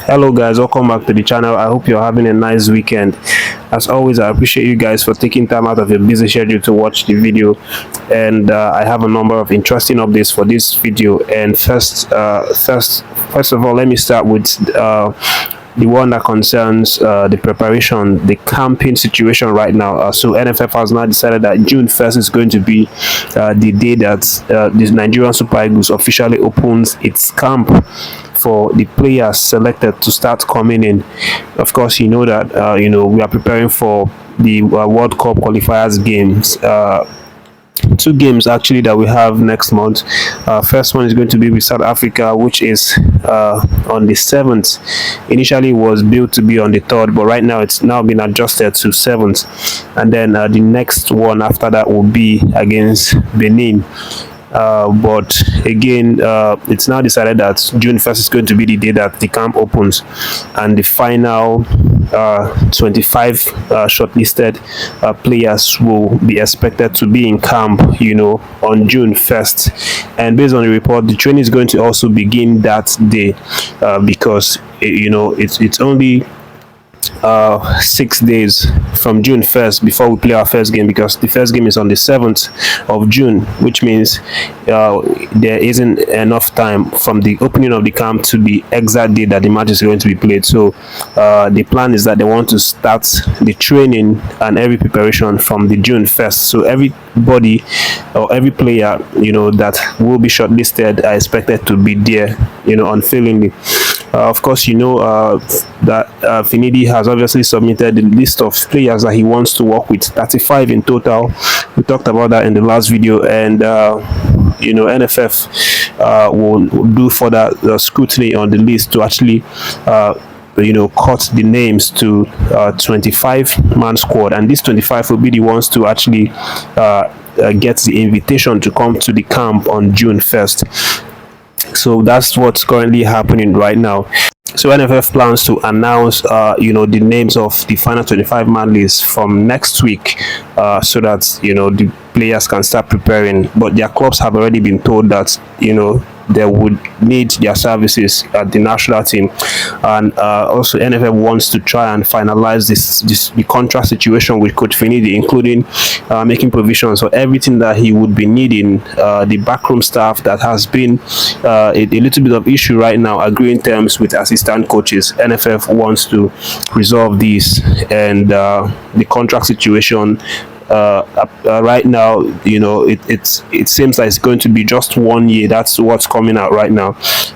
Hello guys, welcome back to the channel. I hope you're having a nice weekend. As always, I appreciate you guys for taking time out of your busy schedule to watch the video, and I have a number of interesting updates for this video. And first of all, let me start with the one that concerns the preparation, the camping situation right now. So NFF has now decided that June 1st is going to be the day that the Nigerian Super Eagles officially opens its camp for the players selected to start coming in. Of course, you know that we are preparing for the World Cup qualifiers games. Two games actually that we have next month. First one is going to be with South Africa, which is on the 7th. Initially it was built to be on the 3rd, but right now it's now been adjusted to 7th. And then the next one after that will be against Benin. But again, it's now decided that June 1st is going to be the day that the camp opens, and the final 25 shortlisted players will be expected to be in camp, on June 1st. And based on the report, the training is going to also begin that day, because it's only 6 days from June 1st before we play our first game, because the first game is on the 7th of June, which means there isn't enough time from the opening of the camp to the exact day that the match is going to be played. So the plan is that they want to start the training and every preparation from the June 1st. So everybody or every player that will be shortlisted are expected to be there unfailingly. Of course, that Finidi has obviously submitted the list of players that he wants to work with, 35 in total. We talked about that in the last video, and NFF will do further scrutiny on the list to actually cut the names to 25-man squad, and these 25 will be the ones to actually get the invitation to come to the camp on June 1st. So that's what's currently happening right now. So NFF plans to announce the names of the final 25-man list from next week, so that the players can start preparing. But their clubs have already been told that they would need their services at the national team, and also NFF wants to try and finalize the contract situation with Coach Finidi, including making provisions for everything that he would be needing. The backroom staff that has been a little bit of issue right now, agreeing terms with assistant coaches. NFF wants to resolve this, and the contract situation. Right now, it seems like it's going to be just 1 year. That's what's coming out right now,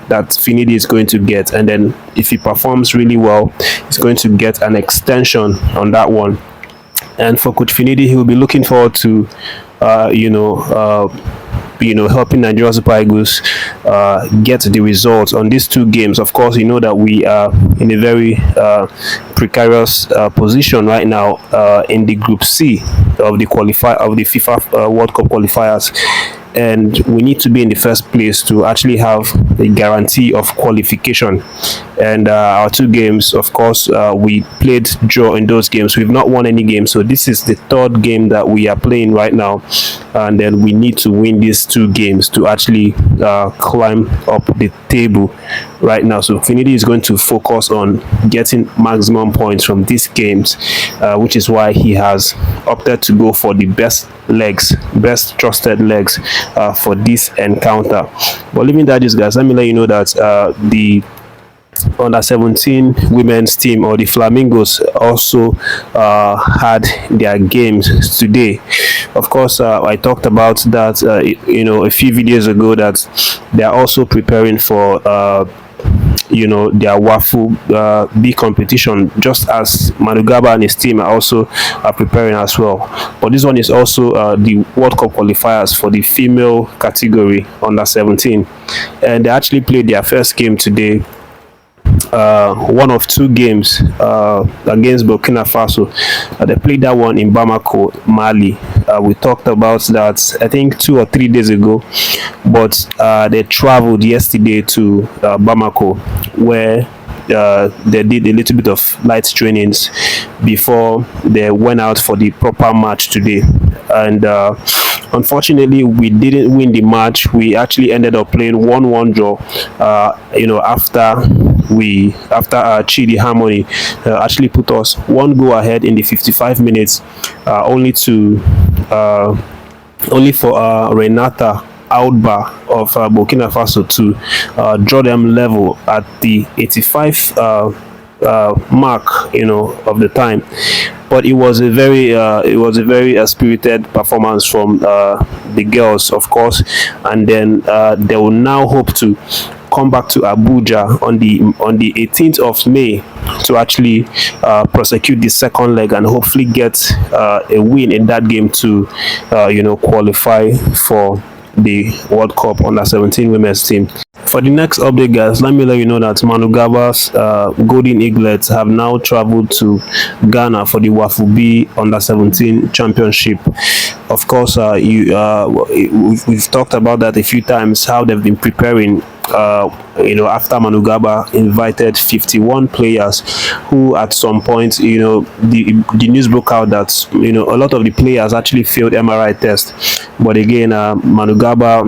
that Finidi is going to get, and then if he performs really well, he's going to get an extension on that one. And for Coach Finidi, he will be looking forward to helping Nigerian Super Eagles get the results on these two games. Of course, that we are in a very precarious position right now in the Group C of the FIFA World Cup qualifiers, and we need to be in the first place to actually have a guarantee of qualification. And our two games, of course, we played draw in those games. We've not won any game, so this is the third game that we are playing right now, and then we need to win these two games to actually climb up the table right now. So Finidi is going to focus on getting maximum points from these games, which is why he has opted to go for the best trusted legs for this encounter. But leaving that, guys, let me let you know that the under 17 women's team, or the Flamingos, also had their games today. Of course, I talked about that a few videos ago, that they are also preparing for their WAFU B competition, just as Manu Garba and his team are also preparing as well. But this one is also the World Cup qualifiers for the female category under 17, and they actually played their first game today, one of two games against Burkina Faso. They played that one in Bamako, Mali. We talked about that, I think, 2 or 3 days ago, but they traveled yesterday to Bamako, where they did a little bit of light trainings before they went out for the proper match today. And unfortunately, we didn't win the match. We actually ended up playing 1-1 draw, after after Chidi Harmony actually put us one goal ahead in the 55 minutes, only for Renata Outba of Burkina Faso to draw them level at the 85 mark, of the time. But it was a very spirited performance from the girls, of course, and then they will now hope to come back to Abuja on the 18th of May to actually prosecute the second leg and hopefully get a win in that game to qualify for the World Cup under 17 women's team. For the next update, guys, let me let you know that Manu Garba's Golden Eaglets have now traveled to Ghana for the Wafubi under 17 championship. Of course, we've talked about that a few times, how they've been preparing after Manu Garba invited 51 players who at some point, the news broke out that, a lot of the players actually failed MRI test. But again, Manu Garba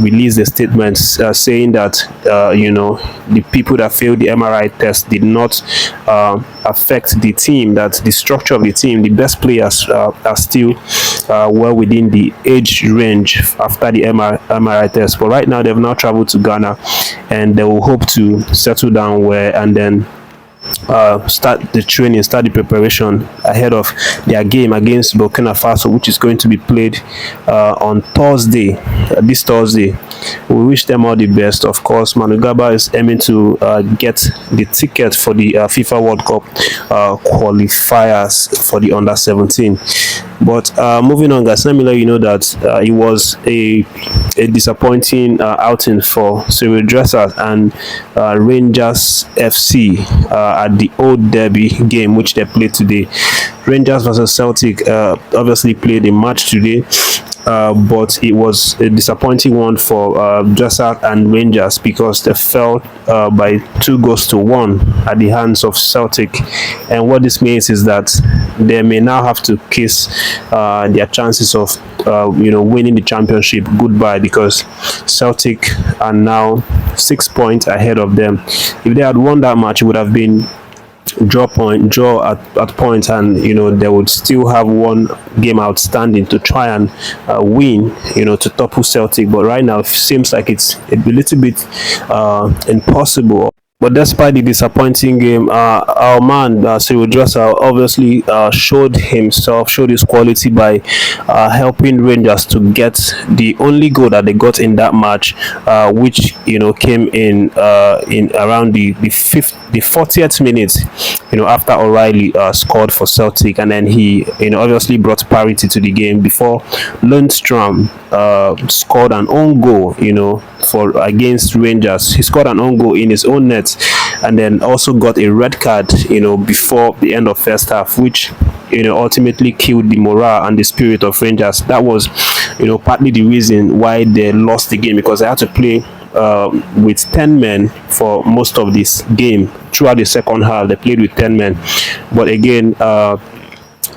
released a statement saying that, the people that failed the MRI test did not affect the team, that the structure of the team, the best players are still well within the age range after the MRI test. But right now, they've now traveled to Ghana, and they will hope to settle down and then start the training, start the preparation ahead of their game against Burkina Faso, which is going to be played on Thursday, this Thursday. We wish them all the best. Of course, Manu Garba is aiming to get the ticket for the FIFA World Cup qualifiers for the under 17. But moving on, guys, let me let you know that it was a disappointing outing for Cyril Dressers and Rangers FC at the Old Derby game, which they played today. Rangers versus Celtic obviously played a match today, but it was a disappointing one for Dressers and Rangers because they fell by 2-1 at the hands of Celtic. And what this means is that they may now have to kiss their chances of winning the championship goodbye, because Celtic are now 6 points ahead of them. If they had won that match, it would have been draw at points, and they would still have one game outstanding to try and win, to topple Celtic. But right now it seems like it's a little bit impossible. But despite the disappointing game, our man Cyril Dresser obviously showed his quality by helping Rangers to get the only goal that they got in that match, which came in around the 40th minute, after O'Reilly scored for Celtic, and then he obviously brought parity to the game before Lundstrom scored an own goal for against Rangers. He scored an own goal in his own net, and then also got a red card before the end of first half, which ultimately killed the morale and the spirit of Rangers. That was partly the reason why they lost the game, because they had to play with 10 men for most of this game. Throughout the second half, they played with 10 men. But again,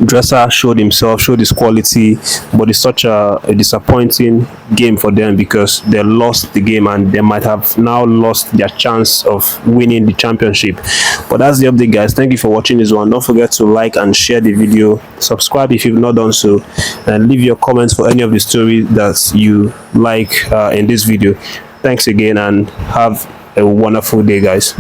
Dresser showed his quality, but it's such a disappointing game for them because they lost the game and they might have now lost their chance of winning the championship. But that's the update, guys. Thank you for watching this one. Don't forget to like and share the video, subscribe if you've not done so, and leave your comments for any of the stories that you like in this video. Thanks again, and have a wonderful day, guys.